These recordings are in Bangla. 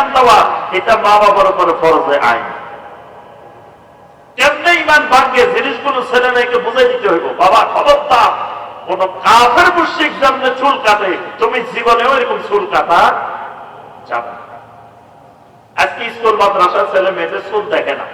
ইমান দেওয়া এটা মা বাবার উপরে ফরজে আইন। কেমনে ইমান ভাঙ্গে জিনিসগুলো ছেলে মেয়েকে বুঝাই দিতে হইব। বাবা খবরদার, কোন কাফের মুশরিক যেমনে চুল কাটে তুমি জীবনেও এরকম চুল কাটা যাবে না। আজকে স্কুল মাদ্রাসার ছেলে মেয়েদের চুল দেখে না।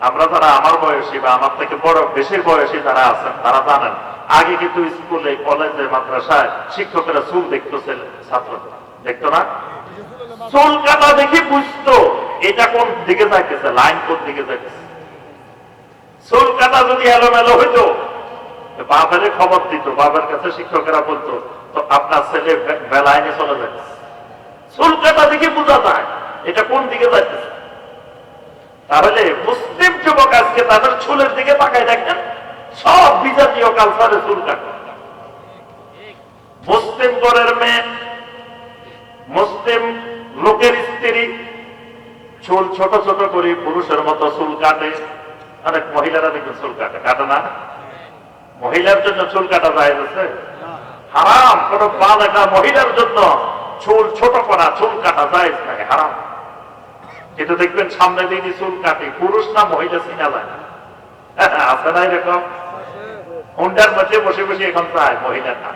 আমরা যারা আমার বয়সী বা আমার থেকে বড় বেশির বয়সী যারা আছেন তারা জানেন, আগে কিন্তু স্কুলে কলেজে মাদ্রাসায় শিক্ষকেরা চুল দেখতো, ছাত্র দেখতো না। চুল কাটা দেখি বুঝতো এটা কোন দিকে যাইতেছে, লাইন কোন দিকে যাইতেছে। চুল কাটা যদি এলোমেলো হইতো বাপের খবর দিত, বাবার কাছে শিক্ষকেরা বলতো তো আপনার ছেলে বেলাইনে চলে যাচ্ছে। চুল কাটা দেখি বোঝা যায় এটা কোন দিকে যাইতেছে। তাহলে মুসলিম যুবক আজকে তাদের চুলের দিকে তাকায় দেখেন, সব বিজাতীয় কালচারে চুল কাটে। মুসলিম ঘরের মেয়ে, মুসলিম লোকের স্ত্রী চুল ছোট ছোট করে পুরুষের মতো চুল কাটে। অনেক মহিলারা দেখবেন চুল কাটে, কাটে না? মহিলার জন্য চুল কাটা যায় হারাম। কোন বাল একটা মহিলার জন্য চুল ছোট করা, চুল কাটা যায় নাকি? হারাম। কিন্তু দেখবেন সামনে দিনই চুল কাটে, পুরুষ না মহিলা চিনা যায় না। আছে না এরকম? হুন্ডার মধ্যে বসে বসে এখন চায় মহিলা না,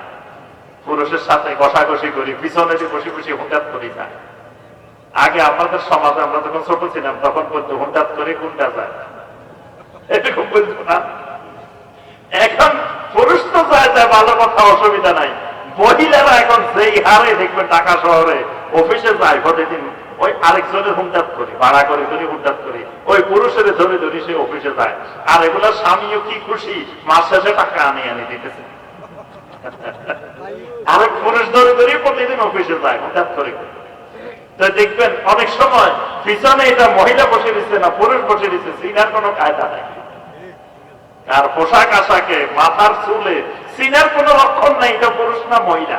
পুরুষের সাথে ঘষাঘষি করি, পিছনে যে বসে বসে হুন্ডাত করি যায়। আগে আমাদের সমাজে আমরা যখন ছোট ছিলাম তখন বলতো হুন্ডাত করে হুন্ডা যায়, এরকম বলতো না। এখন পুরুষ তো যায় যায়, ভালো কথা, অসুবিধা নাই। মহিলারা এখন যেই হারে দেখবেন ঢাকা শহরে অফিসে যায় প্রতিদিন ওই আরেকজনের হুন্ডাত করি, ভাড়া করে করি, হুন্ডাত করি, ওই পুরুষের ধরে ধরে সে অফিসে যায়। আর এগুলা স্বামীও কি খুশি, মাস শেষে টাকা আনি দিতেছে। আরেক পুরুষ ধরে ধরে প্রতিদিন অফিসে যায় হুন্ডাত করে। তো দেখবেন অনেক সময় পিছনে এটা মহিলা বসে দিচ্ছে না পুরুষ বসে দিচ্ছে, চিনার কোনো কায়দা নেই। আর পোশাক আশাকে, মাথার চুলে চিনার কোনো লক্ষণ নেই এটা পুরুষ না মহিলা।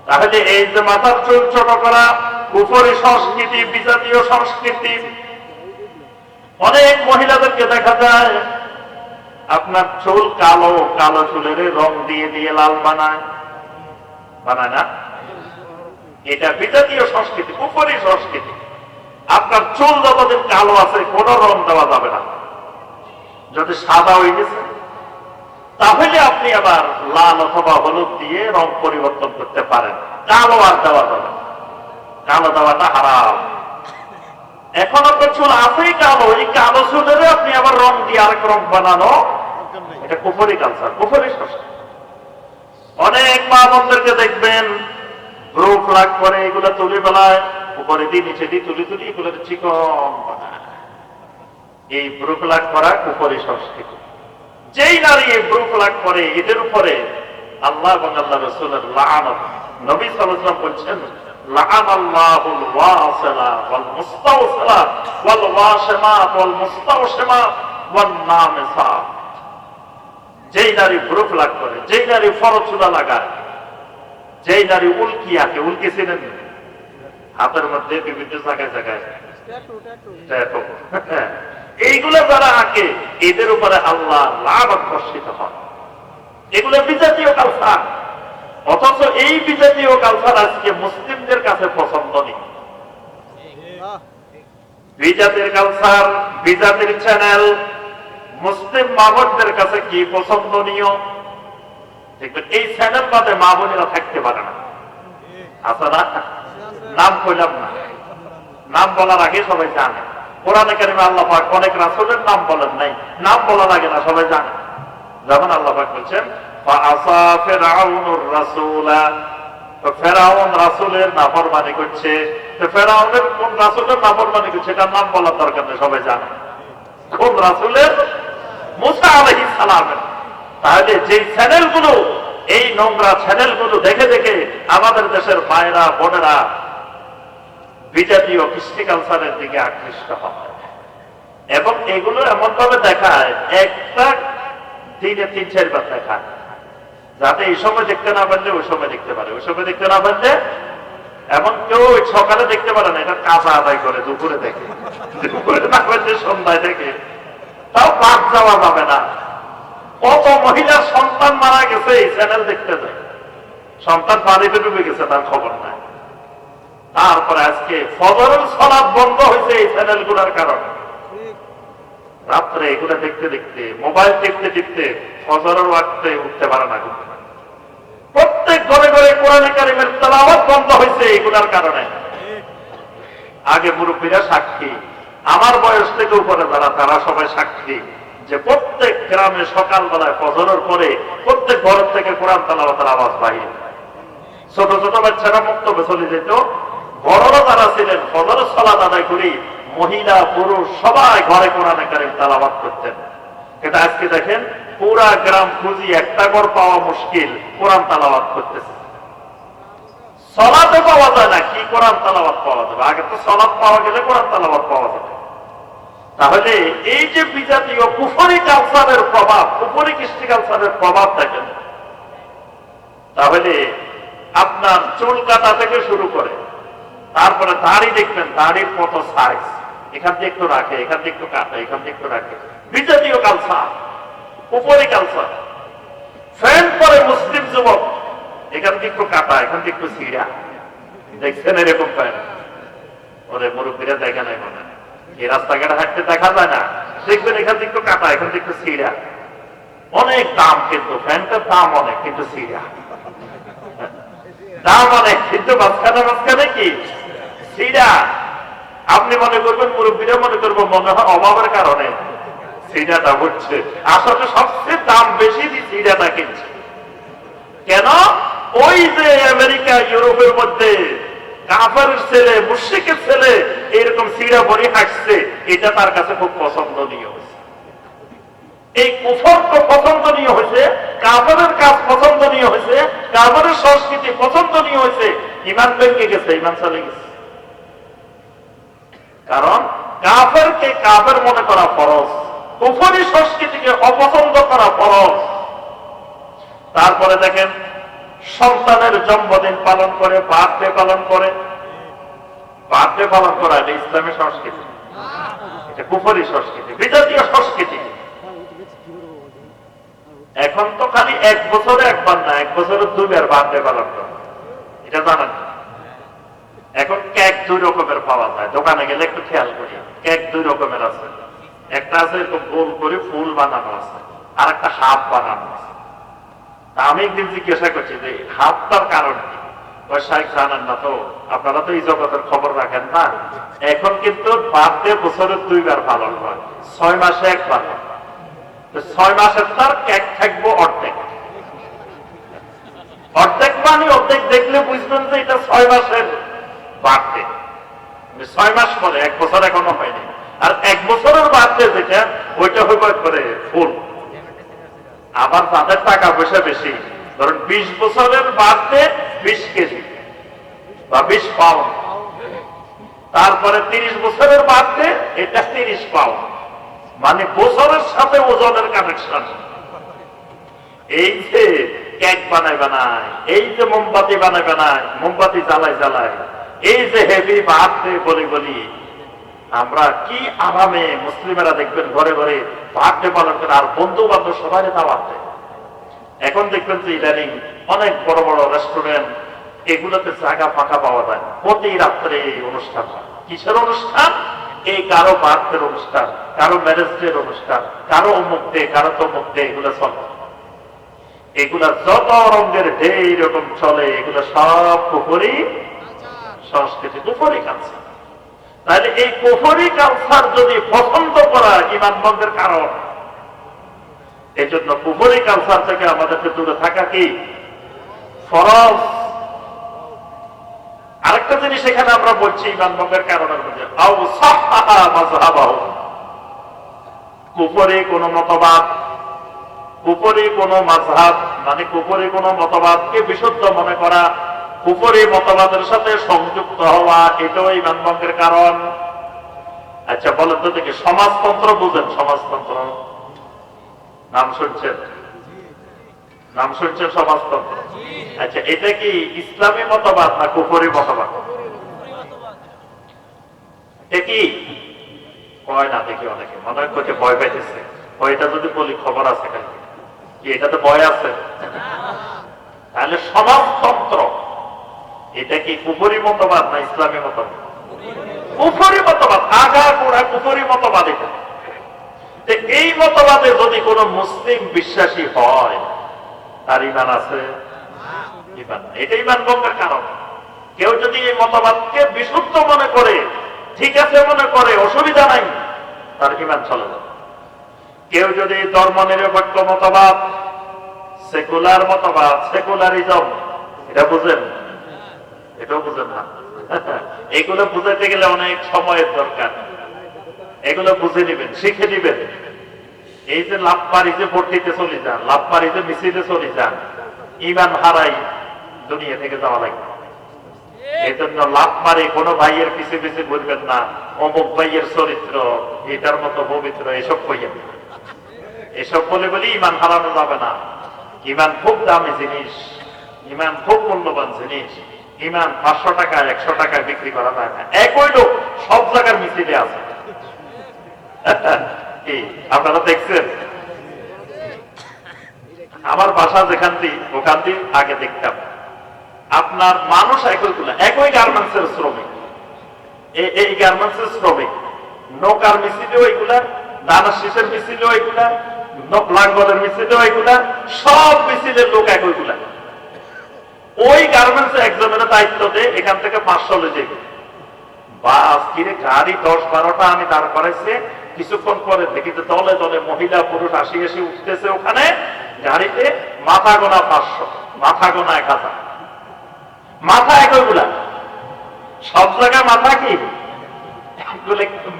তাহলে এই যে মাথার চুল ছোট করা কুফরি সংস্কৃতি, বিজাতীয় সংস্কৃতি। অনেক মহিলাদেরকে দেখা যায় আপনার চুল কালো, কালো চুলের রং দিয়ে দিয়ে লাল বানায়, বানায় না? এটা বিজাতীয় সংস্কৃতি, কুফরি সংস্কৃতি। আপনার চুল যতদিন কালো আছে কোন রং দেওয়া যাবে না। যদি সাদা হয়ে গেছে তাহলে আপনি আবার লাল অথবা হলুদ দিয়ে রং পরিবর্তন করতে পারেন, কালো আর দেওয়া যাবে না। কালো দেওয়াটা হারাম। এখন আপনার চুল আছেই কালো, এই কালো চুলের আপনি আবার রং দিয়ে আরেক রং বানানো, এটা কুফরি কালচার, কুফরি সংস্কৃতি। অনেক মা বোনদেরকে দেখবেন ব্রু ফ্লাগ করে, এগুলো তুলে বেলায় উপরে দিয়ে নিচে দিয়ে তুলি তুলি এগুলো চিকন বানায়। এই ব্রু ফ্লাগ করা কুফরি সংস্কৃতি। যেই নারী এই ব্রু ফ্লাগ করে এদের উপরে আল্লাহ এবং আল্লাহ রাসূলের লাআনত। নবী সাল্লাল্লাহু আলাইহি ওয়াসাল্লাম বলেছেন লাআনাল্লাহুল ওয়াসিলা ওয়াল মুস্তাওসিলা ওয়াল ওয়াশিমাত ওয়াল মুস্তাওশিমাত ওয়ান নামিসা। যেই নারী ব্রু ফ্লাগ করে, যেই নারী ফরচুলা লাগায়, যেই নারী উল্কি আঁকে, উল্কি চিনেন হাতের মধ্যে বিভিন্ন জায়গায় জায়গায় ট্যাটু, এইগুলো যারা আঁকে এদের উপরে আল্লাহ লানত বর্ষিত হয়। এগুলো বিজাতীয় কালচার। অথচ এই বিজাতীয় কালচার আজকে মুসলিমদের কাছে পছন্দনীয়। বিজাতির কালচার, বিজাতির চ্যানেল মুসলিম মা বোনদের কাছে কি পছন্দনীয়? দেখবেন এই চ্যানেল বাদে মা বোনেরা থাকতে পারে না। আছে না? নাম কইলাম না, নাম বলার আগে সবাই জানে। কোরআনে কারিমে আল্লাহ পাক অনেক রাসূলের নাম বলেন নাই, নাম বলার আগে না সবাই জানে। যেমন আল্লাহ পাক বলছেন ফাআসা ফিরআউনুর রাসূলা, তো ফেরাউন রাসূলের নাফরমানি করছে। তো ফেরাউনের কোন রাসূলের নাফরমানি করছে এটা নাম বলার দরকার নেই, সবাই জানে। কোন রাসূলের? মুসা আলাইহিস সালামের। তাহলে যে চ্যানেলগুলো, এই নোংরা চ্যানেলগুলো দেখে দেখে আমাদের দেশের মায়েরা বোনেরা বিজাতীয় কৃষ্টি কালচারের দিকে আকৃষ্ট হয় এবং এগুলো এমন ভাবে দেখায় একটা দিনে ৩-৪ বার দেখায়, যাতে এই সময় দেখতে না পারলে ওই সময় দেখতে পারে, ওই সময় দেখতে না পারলে এমন কেউ সকালে দেখতে পারে না, এটা কাজা আদায় করে দুপুরে দেখে, দুপুরে না পারলে সন্ধ্যায় দেখে, তাও বাদ যাওয়া যাবে না। কত মহিলার সন্তান মারা গেছে এই চ্যানেল দেখতে যায়, সন্তান পানিতে ডুবে গেছে তার খবর নাই। তারপরে আজকে ফজরের সালাত বন্ধ হয়েছে এই চ্যানেলগুলোর কারণে। রাত্রে এগুলো দেখতে দেখতে, মোবাইল টিপতে টিপতে ফজরের ওয়াক্তে উঠতে পারে না। প্রত্যেক ঘরে ঘরে কোরআনে কারিমের তেলাওয়াত বন্ধ হয়েছে এগুলোর কারণে। আগে মুরব্বীরা সাক্ষী, আমার বয়স থেকে উপরে যারা, তারা সবাই সাক্ষী যে প্রত্যেক গ্রামে সকালবেলায় ফজরের পরে প্রত্যেক ঘর থেকে কোরআন তেলাওয়াতের আওয়াজ বাহির। ছোট ছোট বাচ্চারা মুক্তবে চলে যেত, বড়রা যারা ছিলেন ফজরের সালাত আদায় করি, মহিলা পুরুষ সবাই ঘরে কোরআনে কারিম তেলাওয়াত করতেন। এটা আজকে দেখেন পুরা গ্রাম খুঁজি একটা ঘর পাওয়া মুশকিল, কোরআন তেলাওয়াত করতেছে। সালাতে পাওয়া যায় না, কি কোরআন তেলাওয়াত পাওয়া যাবে? আগে তো সালাত পাওয়া গেলে কোরআন তেলাওয়াত পাওয়া যাবে। তাহলে এই যে বিজাতীয় কুফরি কালচারের প্রভাব, কুফরি কৃষ্টি কালচারের প্রভাব দেখেন। তাহলে আপনার চুল কাটা থেকে শুরু করে, তারপরে দাড়ি দেখবেন, দাড়ির কত সাইজ, এখান থেকে একটু রাখে, এখান থেকে একটু কাটে, এখান থেকে একটু রাখে। বিজাতীয় কালচার, কুফরি কালচার। ফ্যান পরে মুসলিম যুবক, এখান থেকে একটু কাটা, এখান থেকে একটু ছিঁড়া। দেখছেন এরকম ফ্যান? ওরে মুরব্বীরা দেখা নাই মনে, এই রাস্তাঘাটে হাঁটতে দেখা যায় না, দেখবেন এখান থেকে একটু কাটা, এখান থেকে একটু ছিঁড়া। অনেক দাম, কিন্তু ফ্যানটার দাম অনেক, কিন্তু ছিঁড়া দাম অনেক, কিন্তু মাঝখানে মাঝখানে কি ছিঁড়া। আপনি মনে করবেন, মুরব্বীরা মনে করবো মনে হয় অভাবের কারণে ছিঁড়াটা হচ্ছে, আসলে সবচেয়ে দাম বেশি দিয়ে ছিঁড়াটা কিনছে। কেন? ওই যে আমেরিকা ইউরোপের মধ্যে কাফেরের ছেলে, মুশরিকের ছেলে এরকম ছিঁড়া পরে হাসছে, এটা তার কাছে খুব পছন্দনীয় হয়েছে। এই কুফর তো পছন্দনীয় হয়েছে, কাফেরের কাজ পছন্দনীয় হয়েছে, কাফেরের সংস্কৃতি পছন্দনীয় হয়েছে, ইমান ভেঙে গেছে, ইমান চলে গেছে। কারণ কাফেরকে কাফের মনে করা ফরজ, কুফরি সংস্কৃতিকে অপছন্দ করা ফরজ। তারপরে দেখেন সন্তানের জন্মদিন পালন করে, বার্থডে পালন করে। বার্থডে পালন করা এটা ইসলামী সংস্কৃতি, এটা কুফরি সংস্কৃতি, বিজাতীয় সংস্কৃতি। এখন তো খালি এক বছরে একবার না, এক বছরে দুইবার বার্থডে পালন করে, এটা জানেন? এখন কেক দুই রকমের পাওয়া যায়, দোকানে গেলে একটু খেয়াল করি, কেক দুই রকমের আছে। একটা আছে এরকম গোল করে ফুল বানানো আছে, আর একটা হাফ বানানো আছে। আমি একদিন জিজ্ঞাসা করছি যে হাফটার কারণ কি? শাইখ জানেন না তো, আপনারা তো এই জগতের খবর রাখেন না। এখন কিন্তু বার্থডে বছরে দুইবার পালন হয়, 6 মাসে একবার। 6 মাসের তার কেক থাকবো অর্ধেক, অর্ধেক মানে অর্ধেক দেখলে বুঝবেন যে এটা 6 মাসের বার্থডে। 6 মাস পরে, 1 বছর এখনো হয়নি। আর 1 বছরের বার্থডে যেটা, ওইটা হইব করে ফুল। আবার তাদের টাকা পয়সা বেশি, ধরুন 20 বছরের বার্থডে 20 কেজি বা 20 পাউন্ড। তারপরে 30 বছরের বার্থডে, এটা 30 পাউন্ড। মানে বছরের সাথে ওজনের কানেকশন। এই যে কেক বানায় বানায়, এই যে মোমবাতি বানায় বানায়, মোমবাতি জ্বালায় জ্বালায়, এই যে হেভি বার্থডে বলি বলি, আমরা কি আরামে মুসলিমেরা দেখবেন ঘরে ঘরে বার্থডে পালন করে, আর বন্ধু বান্ধব সবাই দাওয়াত দেয়। এখন দেখবেন যে ইদানিং অনেক বড় বড় রেস্টুরেন্ট, এগুলোতে জায়গা ফাঁকা পাওয়া যায়, প্রতি রাত্রে অনুষ্ঠান হয়। কিসের অনুষ্ঠান? এই কারো বার্থডের অনুষ্ঠান, কারো ম্যারেজ ডের অনুষ্ঠান, কারো অমুক ডে, কারো তমুক ডে, এগুলো চলে। এগুলা যত রঙের ডে এরকম চলে, এগুলো সব কুফরি সংস্কৃতি, কুফরি কালচার। তাহলে এই কুফরি কালচার যদি পছন্দ করা ঈমান ভঙ্গের কারণ, এই জন্য কুফরি কালচার থেকে আমাদেরকে দূরে থাকা কি ফরজ। আরেকটা জিনিস এখানে আমরা বলছি ঈমান ভঙ্গের কারণের মধ্যে, আও সাহহা মাযহাবাহু, কুফরি কোন মতবাদ, কুফরি কোন মাযহাব, মানে কুফরি কোন মতবাদকে বিশুদ্ধ মনে করা, কুফরি মতবাদের সাথে সংযুক্ত হওয়া, এটাও ঈমান ভঙ্গের কারণ। আচ্ছা বলেন তো দেখি, সমাজতন্ত্র বুঝেন? সমাজতন্ত্র নাম শুনছেন? নাম শুনছেন সমাজতন্ত্র? আচ্ছা, এটা কি ইসলামী মতবাদ না কুফরি মতবাদ? এটা কি কয় না দেখি, অনেকে মনে করছে ভয় পাইতেছে। এটা যদি বলি খবর আছে কেন, কি এটাতে ভয় আছে? তাহলে সমাজতন্ত্র এটা কি কুফরি মতবাদ না ইসলামী মতবাদ? কুফরি মতবাদ, আগা গোড়া কুফরি মতবাদ এটা। এই মতবাদে যদি কোন মুসলিম বিশ্বাসী হয়, তার ইমান আছে? ইমান, এটা ইমান ভঙ্গের কারণ। কেউ যদি এই মতবাদকে বিশুদ্ধ মনে করে, ঠিক আছে মনে করে, অসুবিধা নাই, তার ইমান চলে যাবে। কেউ যদি ধর্ম নিরপেক্ষ মতবাদ, সেকুলার মতবাদ, সেকুলারিজম, এটা বুঝেন? এটাও বুঝেন না। এগুলো বুঝাতে গেলে অনেক সময়ের দরকার। এগুলো বুঝে নিবেন, শিখে নিবেন। এই যে লাভ পারিতে ভর্তিতে চলে যান, লাভ পারিতে মিছিলে চলে যান, ইমান হারাই দুনিয়া থেকে যাওয়া লাগবে। এই জন্য লাভ মারে কোনো ভাইয়ের পিছে পিছে বলবেন না, অমুক ভাইয়ের চরিত্র এটার মতো পবিত্র, এসব কইয়েন। এসব বলে বলে ইমান হারানো যাবে না। ইমান খুব দামি জিনিস, ইমান খুব মূল্যবান জিনিস। ইমান 500 টাকা 100 টাকায় বিক্রি করা যায় না। একই লোক সব জায়গার মিছিলে আছে। আপনারা দেখছেন? আমার বাসা যেখান দিয়ে, ওখান দিয়ে আগে দেখতাম আপনার মানুষ একই গার্মেন্টসের শ্রমিক, এই গার্মেন্টসের শ্রমিক, নৌকার মিছিলেও এগুলা, দানার শীষের মিছিলেও এগুলা, লাঙ্গলের মিছিলেও এগুলা, সব মিছিলের লোক একইগুলা। ওই গার্মেন্টস একজনের দায়িত্ব দেয় এখান থেকে 500 লে যাবে। বাস কিরে গাড়ি 10-12টা আমি দাঁড় করাইছে, কিছুক্ষণ পরে দেখি যে দলে দলে মহিলা পুরুষ আসি এসে উঠতেছে ওখানে গাড়িতে। মাথা গোনা 500, মাথা গোনা 1000, মাথা একইগুলা, সব জায়গায় মাথা কি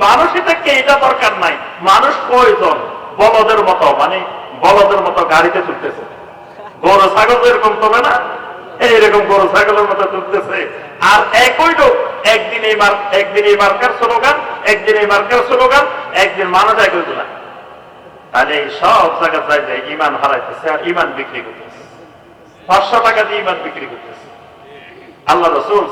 মানুষই থেকে। এটা দরকার নাই। মানুষ কয়জন? বলদের মতো, মানে বলদের মতো গাড়িতে চলতেছে। গরু ছাগল এরকম তবে না, এইরকম গরু ছাগলের মতো চলতেছে। আর একই লোক একদিন এই মার্কার স্লোগান, একদিন এই মার্কার স্লোগান, একদিন মানুষ একইগুলা। তাহলে এই সব জায়গায় যাই ইমান হারাইতেছে আর ইমান বিক্রি করতেছে। 500 টাকা দিয়ে ইমান বিক্রি করতেছে। আল্লাহ রাসূল